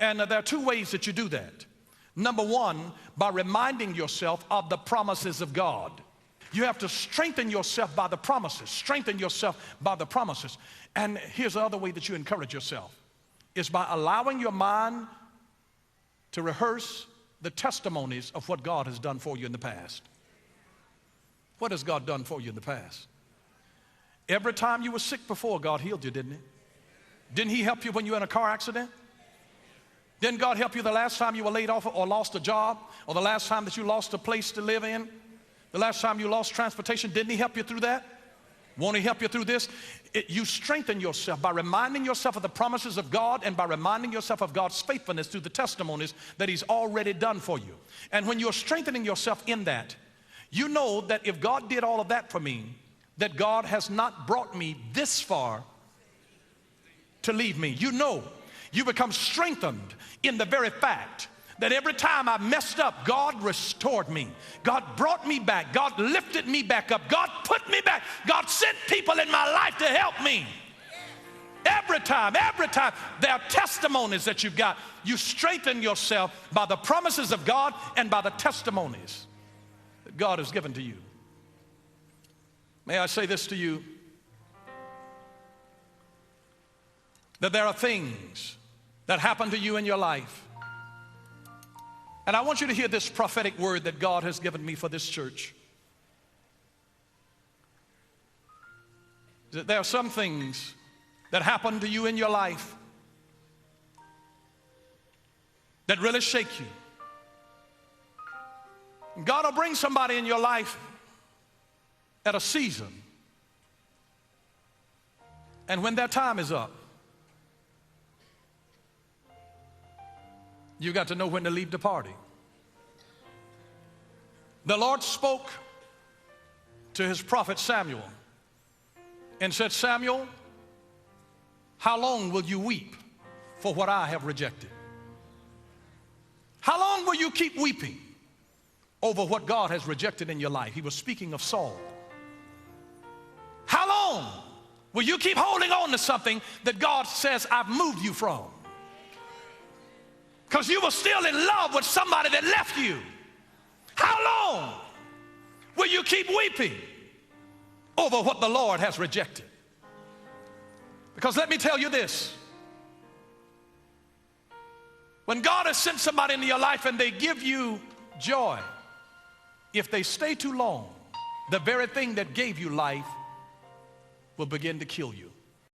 And there are two ways that you do that. Number one, by reminding yourself of the promises of God. You have to strengthen yourself by the promises. Strengthen yourself by the promises. And here's the other way that you encourage yourself. Is by allowing your mind to rehearse the testimonies of what God has done for you in the past. What has God done for you in the past? Every time you were sick before, God healed you, didn't he? Didn't he help you when you were in a car accident? Didn't God help you the last time you were laid off or lost a job? Or the last time that you lost a place to live in? The last time you lost transportation? Didn't he help you through that? Won't he help you through this? You strengthen yourself by reminding yourself of the promises of God and by reminding yourself of God's faithfulness through the testimonies that he's already done for you. And when you're strengthening yourself in that, you know that if God did all of that for me, that God has not brought me this far to leave me. You know, you become strengthened in the very fact that every time I messed up, God restored me. God brought me back. God lifted me back up. God put me back. God sent people in my life to help me. Every time, there are testimonies that you've got. You strengthen yourself by the promises of God and by the testimonies that God has given to you. May I say this to you, that there are things that happen to you in your life. And I want you to hear this prophetic word that God has given me for this church. That there are some things that happen to you in your life that really shake you. God will bring somebody in your life at a season, and when their time is up, you got to know when to leave the party. The Lord spoke to his prophet Samuel and said, Samuel, how long will you weep for what I have rejected? How long will you keep weeping over what God has rejected in your life? He was speaking of Saul. How long will you keep holding on to something that God says I've moved you from? Because you were still in love with somebody that left you. How long will you keep weeping over what the Lord has rejected? Because let me tell you this. When God has sent somebody into your life and they give you joy, if they stay too long, the very thing that gave you life will begin to kill you.